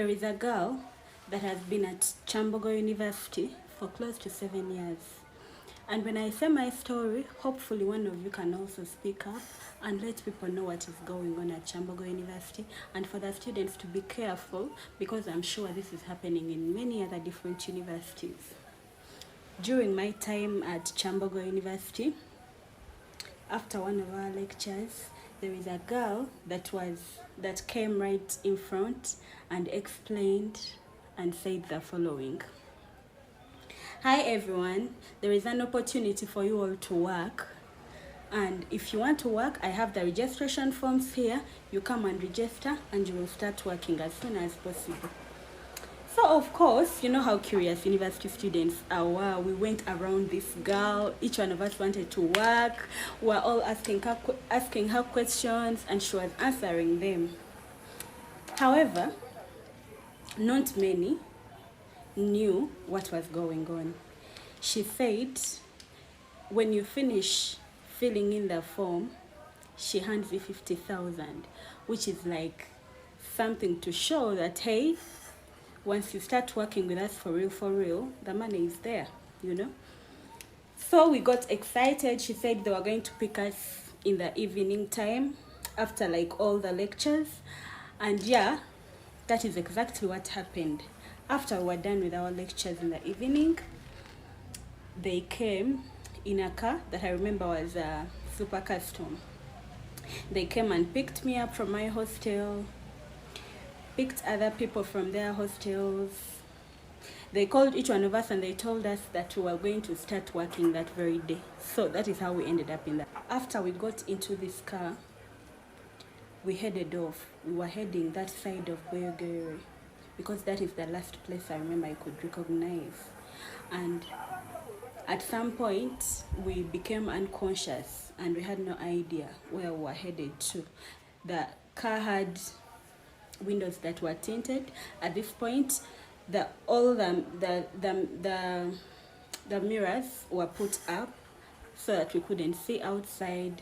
there is a girl that has been at Kyambogo University for close to 7 years. And when I say my story, hopefully one of you can also speak up and let people know what is going on at Kyambogo University, and for the students to be careful, because I'm sure this is happening in many other different universities. During my time at Kyambogo University, after one of our lectures, there is a girl that came right in front and explained and said the following. Hi everyone, there is an opportunity for you all to work, and if you want to work, I have the registration forms here. You come and register and you will start working as soon as possible. So of course, you know how curious university students are. We went around this girl. Each one of us wanted to work. We were all asking her questions, and she was answering them. However, not many knew what was going on. She said, when you finish filling in the form, she hands you 50,000, which is like something to show that, hey, once you start working with us for real, the money is there, you know. So we got excited. She said they were going to pick us in the evening time after like all the lectures. And yeah, that is exactly what happened. After we were done with our lectures in the evening, they came in a car that I remember was a super custom. They came and picked me up from my hostel, picked other people from their hostels. They called each one of us and they told us that we were going to start working that very day. So that is how we ended up in that. After we got into this car, we headed off. We were heading that side of Boyogere, because that is the last place I remember I could recognize. And at some point, we became unconscious and we had no idea where we were headed to. The car had windows that were tinted. At this point, all the mirrors were put up so that we couldn't see outside.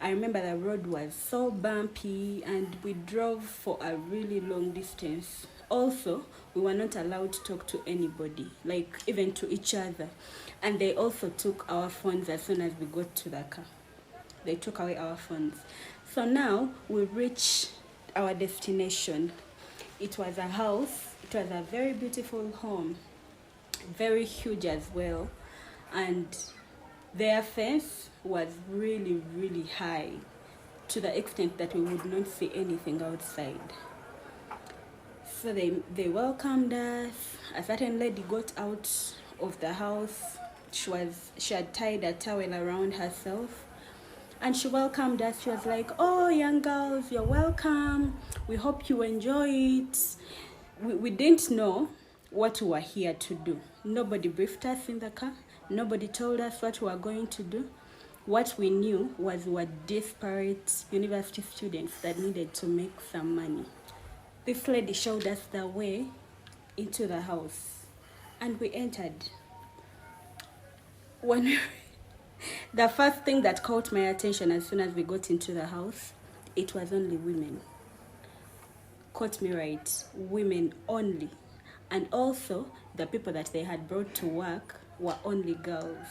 I remember the road was so bumpy and we drove for a really long distance. Also, we were not allowed to talk to anybody, like even to each other. And they also took our phones as soon as we got to the car. They took away our phones. So now we reached our destination. It was a house. It was a very beautiful home, very huge as well. And their fence was really, really high, to the extent that we would not see anything outside. So they welcomed us. A certain lady got out of the house. She had tied a towel around herself, and she welcomed us. She was like, oh, young girls, you're welcome. We hope you enjoy it. We didn't know what we were here to do. Nobody briefed us in the car. Nobody told us what we were going to do. What we knew was we were desperate university students that needed to make some money. This lady showed us the way into the house, and we entered. The first thing that caught my attention as soon as we got into the house, it was only women. Caught me right, women only. And also, the people that they had brought to work were only girls.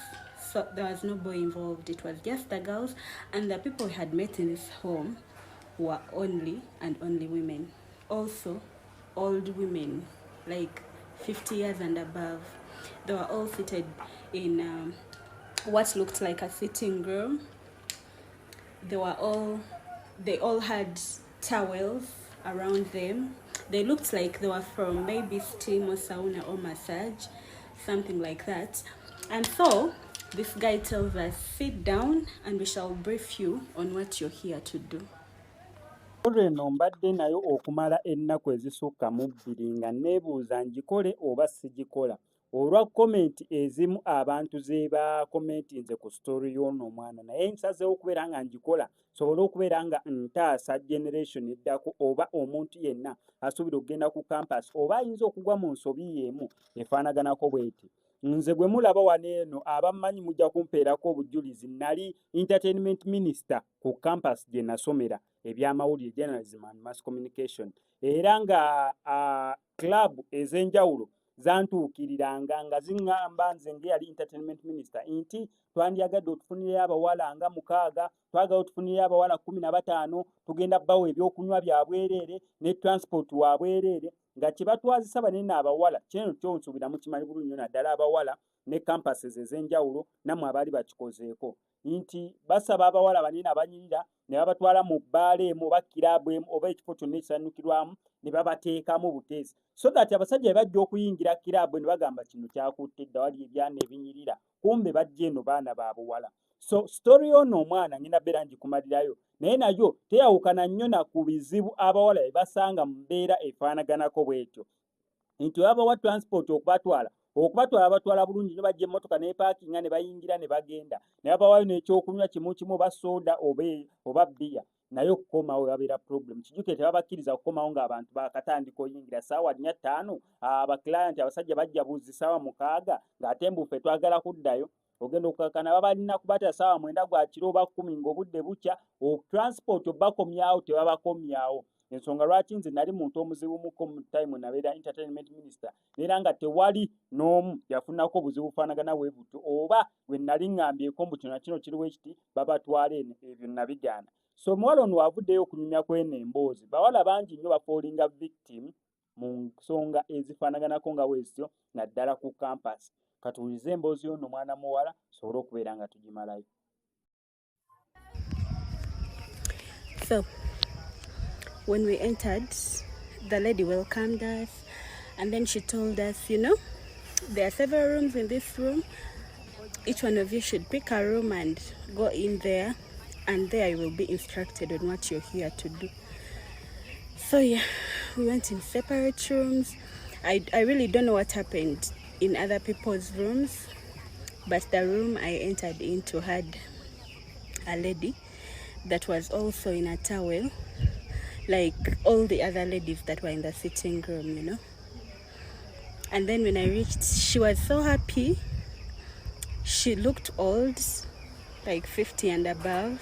So there was no boy involved. It was just the girls, and the people we had met in this home were only women. Also, old women, like 50 years and above. They were all seated in what looked like a sitting room. They all had towels around them. They looked like they were from maybe steam or sauna or massage, something like that. And so this guy tells us, sit down and we shall brief you on what you're here to do. Olw'eno mbadde nayo okumala ennaku ezisukka mu 2 nga neebuuza ngikole oba sigikola olwa komenti ezimu abantu ze bakomentinze ku story y'ono omwana, naye nsazeewo okubeera nga ngikola sobole okubeera nga ntaasa generation eddako oba omuntu yenna asuubira okugenda ku campus oba ayinza okugwa mu nsobi y'emu efaanaganako bw'eti. nze gwe mulaba wano eno abammanyi mujja kumpeerako obujulizi, nali entertainment minister ku campus gye nasomera ebyamawulire, journalism and mass communication, era nga club ez'enjawulo zantuukiriranga nga ziŋŋamba nze ngeyali entertainment minister nti twandyagadde otufunire abawala nga 6, twagala otufunire abawala 15, tugenda bawa ebyokunywa bya bwereere ne transport wa bwereere, nga kye batwazisa banene abawala. Kino kyonsuubira mukimanyi bulungi nnyo naddala abawala ne campuses ez'enjawulo nammwe abaali bakikozeeko, nti basaba abawala banene abanyirira ne babatwala mu bbaala emu oba kiraabu emu oba ekifo kyonna ekisanyukirwamu ne babateekamu buteesi, so that abasajja bajja okuyingira kiraabu ne bagamba kino kyakutte dda wali ebyana ebinyirira, kumbe bajja eno baana ba buwala. So story ono omwana ngenda beera ngikumalirayo, naye nayo teyawukana nnyo na ku bizibu abawala bye basanga mu mbeera efaanaganako bw'etyo, nti babawa transport okubatwala batwala bulungi nnyo, bajja emmotoka n'epaakinga ne bayingira ne bagenda, ne babawayo n'ekyokunywa kimu oba soda oba bbiya, naye okukomawo babeera problem. Kijjuke tebabakkiriza kukomawo ng'abantu bakatandika oyingira ssaawa 4-5, abaclient abasajja bajja buzi ssaawa 6 ng'ate mbufe twagala kuddayo, ogenda okukakana babalina kubata ssaawa 9 gwa kiro oba 10 ng'obudde bukya, transport obakomyawo tebabakomyawo. Ensonga lwaki nze nali muntu omuzibu muko mu time nabeera entertainment minister, era nga tewali n'omu yafunako obuzibu bufaanagana bwe butyo, oba bwe nali ŋŋambyeko mbu kino nakino kiriwo ekiti babatwala eno, ebyo nabigaana. So muwala ono wavuddeyo okunyumya kw'eno emboozi, bawala bangi nnyo bafoolinga victim mu nsonga ezifaanaganako nga bwezityo, naddala ku campus. Katuwulize emboozi y'ono mwana muwala tusobole okubeera nga tugimalayo. So when we entered, the lady welcomed us, and then she told us, there are several rooms in this room. Each one of you should pick a room and go in there, and there you will be instructed on what you're here to do. So yeah, we went in separate rooms. I really don't know what happened in other people's rooms, but the room I entered into had a lady that was also in a towel, like all the other ladies that were in the sitting room, And then when I reached, she was so happy. She looked old, like 50 and above.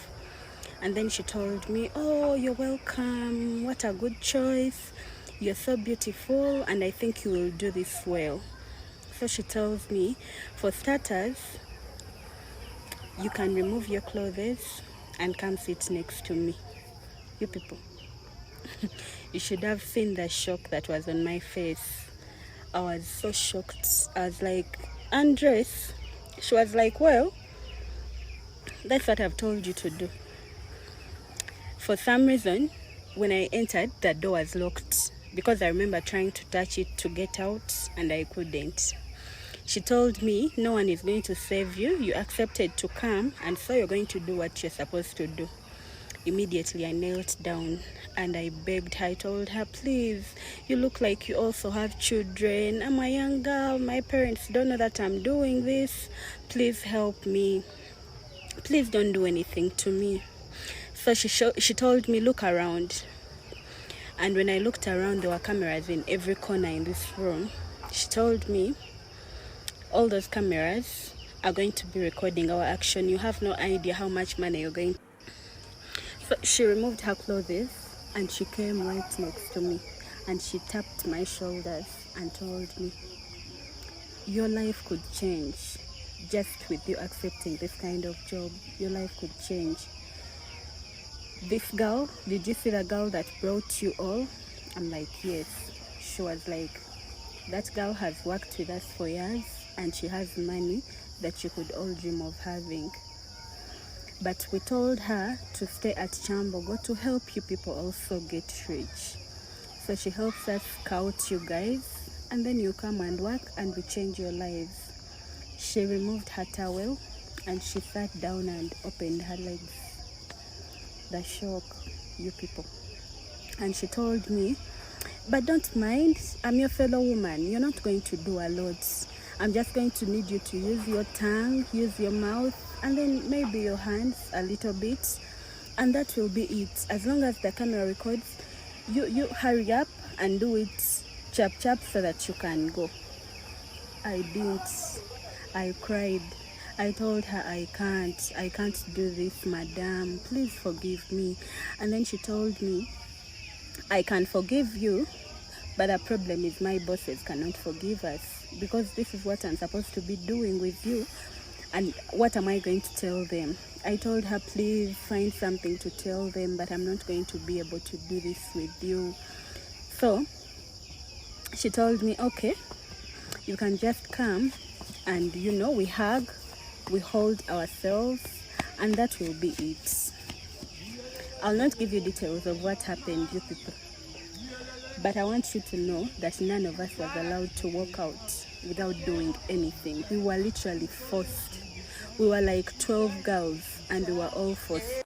And then she told me, "Oh, you're welcome. What a good choice. You're so beautiful, and I think you will do this well." So she tells me, for starters, you can remove your clothes and come sit next to me. You people. You should have seen the shock that was on my face. I was so shocked. I was like, "Undress?" She was like, "Well, that's what I've told you to do." For some reason, when I entered, the door was locked because I remember trying to touch it to get out and I couldn't. She told me, "No one is going to save you. You accepted to come, and so you're going to do what you're supposed to do." Immediately, I knelt down and I begged her. I told her, "Please, you look like you also have children. I'm a young girl. My parents don't know that I'm doing this. Please help me. Please don't do anything to me." So she told me, "Look around." And when I looked around, there were cameras in every corner in this room. She told me, "All those cameras are going to be recording our action. You have no idea how much money you're going to." So she removed her clothes and she came right next to me and she tapped my shoulders and told me, "Your life could change just with you accepting this kind of job. Your life could change. This girl, did you see the girl that brought you all?" I'm like, "Yes." She was like, "That girl has worked with us for years and she has money that you could all dream of having. But we told her to stay at Kyambogo to help you people also get rich. So she helps us scout you guys, and then you come and work and we change your lives." She removed her towel and she sat down and opened her legs. The shock, you people. And she told me, "But don't mind, I'm your fellow woman. You're not going to do a lot. I'm just going to need you to use your tongue, use your mouth, and then maybe your hands a little bit. And that will be it. As long as the camera records, you hurry up and do it chap so that you can go." I didn't. I cried. I told her, I can't do this, madam. Please forgive me. And then she told me, I can forgive you, but the problem is my bosses cannot forgive us because this is what I'm supposed to be doing with you. And what am I going to tell them? I told her, please find something to tell them, but I'm not going to be able to do this with you. So she told me, okay, you can just come and, we hug, we hold ourselves, and that will be it. I'll not give you details of what happened, you people. But I want you to know that none of us was allowed to walk out without doing anything. We were literally forced. We were like 12 girls and we were all forced.